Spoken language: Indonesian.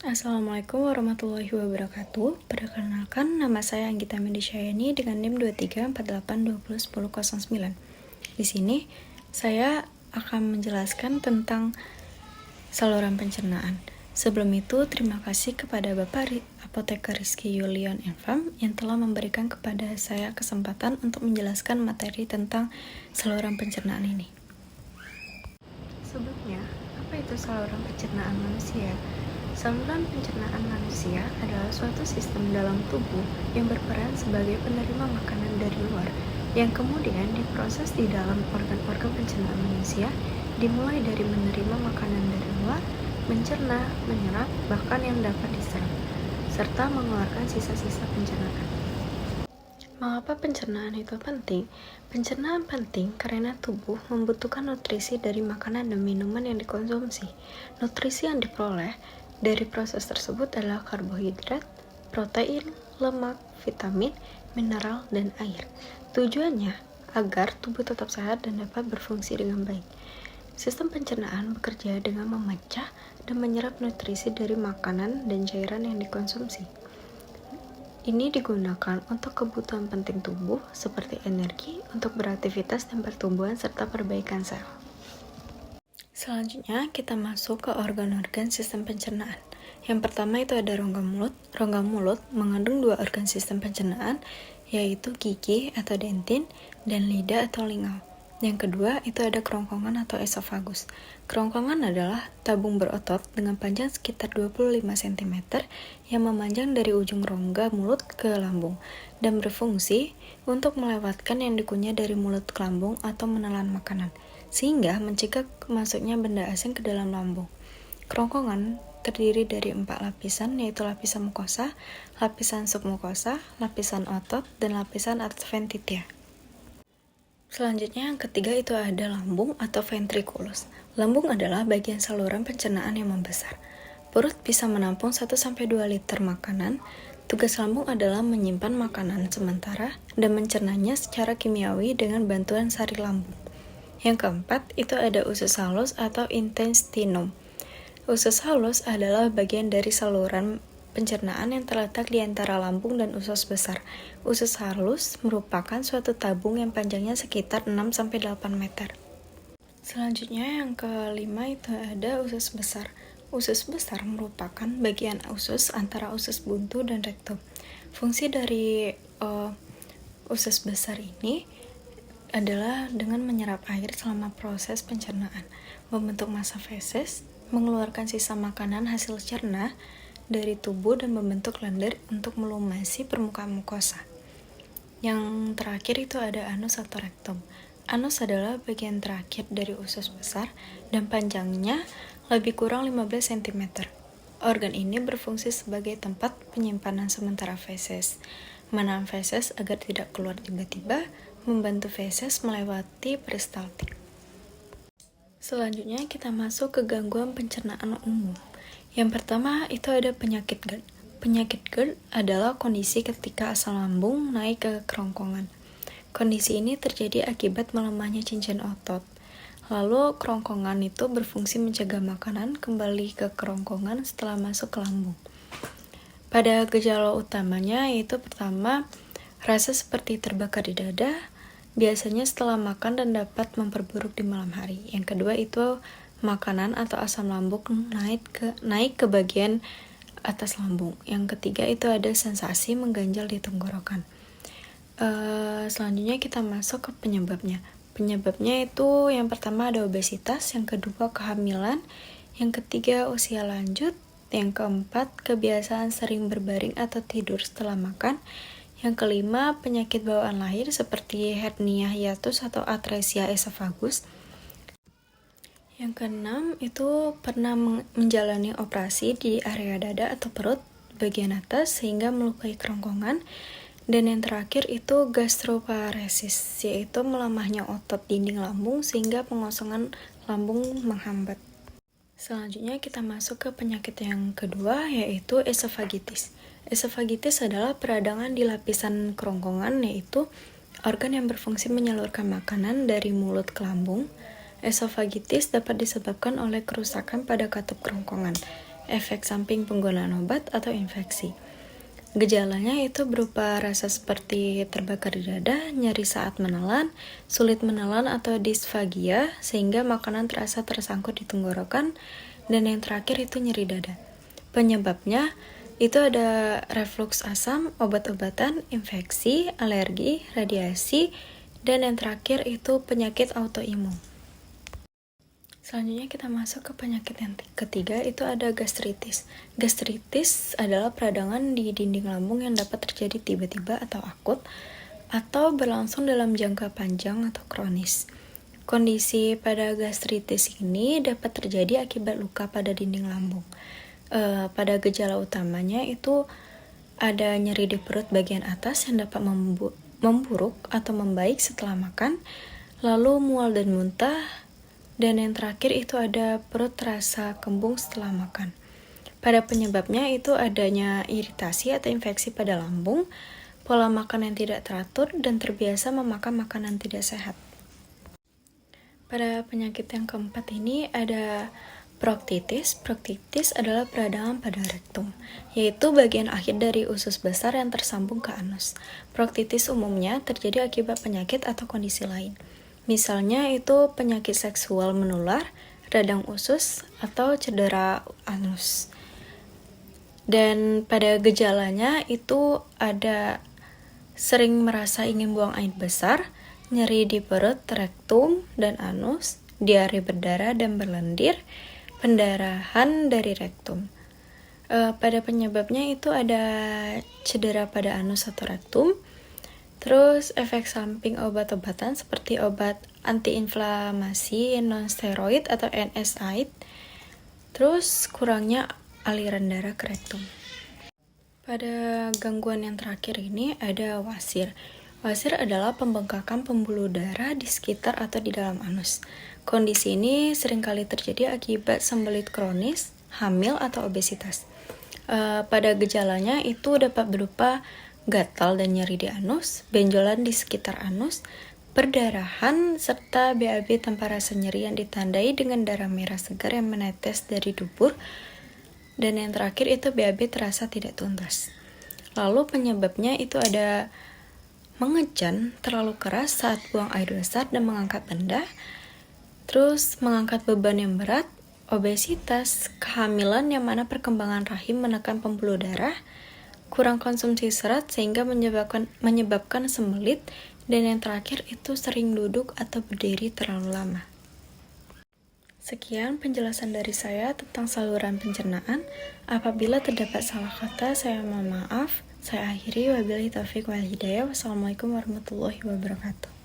Assalamualaikum warahmatullahi wabarakatuh. Perkenalkan, nama saya Anggita Mendisyayani dengan NIM 2348201009. Di sini saya akan menjelaskan tentang saluran pencernaan. Sebelum itu, terima kasih kepada Bapak Apoteker Rizky Yulian Enfam yang telah memberikan kepada saya kesempatan untuk menjelaskan materi tentang saluran pencernaan ini. Sebelumnya, apa itu saluran pencernaan manusia? Saluran pencernaan manusia adalah suatu sistem dalam tubuh yang berperan sebagai penerima makanan dari luar, yang kemudian diproses di dalam organ-organ pencernaan manusia, dimulai dari menerima makanan dari luar, mencerna, menyerap, bahkan yang dapat diserap, serta mengeluarkan sisa-sisa pencernaan. Mengapa pencernaan itu penting? Pencernaan penting karena tubuh membutuhkan nutrisi dari makanan dan minuman yang dikonsumsi. Nutrisi yang diperoleh dari proses tersebut adalah karbohidrat, protein, lemak, vitamin, mineral, dan air. Tujuannya agar tubuh tetap sehat dan dapat berfungsi dengan baik. Sistem pencernaan bekerja dengan memecah dan menyerap nutrisi dari makanan dan cairan yang dikonsumsi. Ini digunakan untuk kebutuhan penting tubuh seperti energi untuk beraktivitas dan pertumbuhan serta perbaikan sel. Selanjutnya, kita masuk ke organ-organ sistem pencernaan. Yang pertama itu ada rongga mulut. Rongga mulut mengandung dua organ sistem pencernaan, yaitu gigi atau dentin dan lidah atau lingau. Yang kedua itu ada kerongkongan atau esofagus. Kerongkongan adalah tabung berotot dengan panjang sekitar 25 cm yang memanjang dari ujung rongga mulut ke lambung dan berfungsi untuk melewatkan yang dikunyah dari mulut ke lambung atau menelan makanan, sehingga mencegah masuknya benda asing ke dalam lambung. Kerongkongan terdiri dari 4 lapisan, yaitu lapisan mukosa, lapisan submukosa, lapisan otot, dan lapisan adventitia. Selanjutnya yang ketiga itu ada lambung atau ventriculus. Lambung adalah bagian saluran pencernaan yang membesar. Perut bisa menampung 1-2 liter makanan. Tugas lambung adalah menyimpan makanan sementara dan mencernanya secara kimiawi dengan bantuan sari lambung. Yang keempat itu ada usus halus atau intestinum. Usus halus adalah bagian dari saluran pencernaan yang terletak di antara lambung dan usus besar. Usus halus merupakan suatu tabung yang panjangnya sekitar 6-8 meter. Selanjutnya yang kelima itu ada usus besar. Usus besar merupakan bagian usus antara usus buntu dan rektum. Fungsi dari usus besar ini adalah dengan menyerap air selama proses pencernaan, membentuk massa feses, mengeluarkan sisa makanan hasil cerna dari tubuh dan membentuk lendir untuk melumasi permukaan mukosa. Yang terakhir itu ada anus atau rektum. Anus adalah bagian terakhir dari usus besar dan panjangnya lebih kurang 15 cm. Organ ini berfungsi sebagai tempat penyimpanan sementara feses, menahan feses agar tidak keluar tiba-tiba, membantu feses melewati peristaltik. Selanjutnya kita masuk ke gangguan pencernaan umum. Yang pertama itu ada penyakit GERD. Penyakit GERD adalah kondisi ketika asam lambung naik ke kerongkongan. Kondisi ini terjadi akibat melemahnya cincin otot. Lalu kerongkongan itu berfungsi mencegah makanan kembali ke kerongkongan setelah masuk ke lambung. Pada gejala utamanya yaitu pertama, rasa seperti terbakar di dada, biasanya setelah makan dan dapat memperburuk di malam hari. Yang kedua itu makanan atau asam lambung naik ke bagian atas lambung. Yang ketiga itu ada sensasi mengganjal di tenggorokan. Selanjutnya kita masuk ke penyebabnya. Penyebabnya itu yang pertama ada obesitas, yang kedua kehamilan, yang ketiga usia lanjut, yang keempat kebiasaan sering berbaring atau tidur setelah makan, yang kelima penyakit bawaan lahir seperti hernia hiatus atau atresia esofagus. Yang keenam itu pernah menjalani operasi di area dada atau perut bagian atas sehingga melukai kerongkongan. Dan yang terakhir itu gastroparesis, yaitu melemahnya otot dinding lambung sehingga pengosongan lambung menghambat. Selanjutnya kita masuk ke penyakit yang kedua yaitu esofagitis. Esofagitis adalah peradangan di lapisan kerongkongan, yaitu organ yang berfungsi menyalurkan makanan dari mulut ke lambung. Esofagitis dapat disebabkan oleh kerusakan pada katup kerongkongan. efek samping penggunaan obat atau infeksi. Gejalanya itu berupa rasa seperti terbakar di dada, nyeri saat menelan, sulit menelan atau disfagia, sehingga makanan terasa tersangkut di tenggorokan, dan yang terakhir itu nyeri dada. Penyebabnya itu ada refluks asam, obat-obatan, infeksi, alergi, radiasi, dan yang terakhir itu penyakit autoimun. Selanjutnya kita masuk ke penyakit yang ketiga, itu ada gastritis. Gastritis adalah peradangan di dinding lambung yang dapat terjadi tiba-tiba atau akut, atau berlangsung dalam jangka panjang atau kronis. Kondisi pada gastritis ini dapat terjadi akibat luka pada dinding lambung. Pada gejala utamanya itu ada nyeri di perut bagian atas yang dapat memburuk atau membaik setelah makan, lalu mual dan muntah, dan yang terakhir itu ada perut terasa kembung setelah makan. Pada penyebabnya itu adanya iritasi atau infeksi pada lambung, pola makan yang tidak teratur, dan terbiasa memakan makanan tidak sehat. Pada penyakit yang keempat ini ada proktitis. Proktitis adalah peradangan pada rektum, yaitu bagian akhir dari usus besar yang tersambung ke anus. Proktitis umumnya terjadi akibat penyakit atau kondisi lain. Misalnya itu penyakit seksual menular, radang usus, atau cedera anus. Dan pada gejalanya itu ada sering merasa ingin buang air besar, nyeri di perut, rektum, dan anus, diare berdarah dan berlendir, pendarahan dari rektum. Pada penyebabnya itu ada cedera pada anus atau rektum, terus efek samping obat-obatan seperti obat antiinflamasi non-steroid atau NSAID, terus kurangnya aliran darah ke rektum. Pada gangguan yang terakhir ini ada wasir. Wasir adalah pembengkakan pembuluh darah di sekitar atau di dalam anus. Kondisi ini seringkali terjadi akibat sembelit kronis, hamil, atau obesitas. Pada gejalanya itu dapat berupa gatal dan nyeri di anus, benjolan di sekitar anus, perdarahan, serta BAB tanpa rasa nyeri yang ditandai dengan darah merah segar yang menetes dari dubur, dan yang terakhir itu BAB terasa tidak tuntas. Lalu penyebabnya itu ada mengejan, terlalu keras saat buang air besar dan mengangkat benda, terus mengangkat beban yang berat, obesitas, kehamilan yang mana perkembangan rahim menekan pembuluh darah, kurang konsumsi serat sehingga menyebabkan sembelit, dan yang terakhir itu sering duduk atau berdiri terlalu lama. Sekian penjelasan dari saya tentang saluran pencernaan. Apabila terdapat salah kata, saya mohon maaf. Saya akhiri, wabillahi taufiq wal hidayah. Wassalamualaikum warahmatullahi wabarakatuh.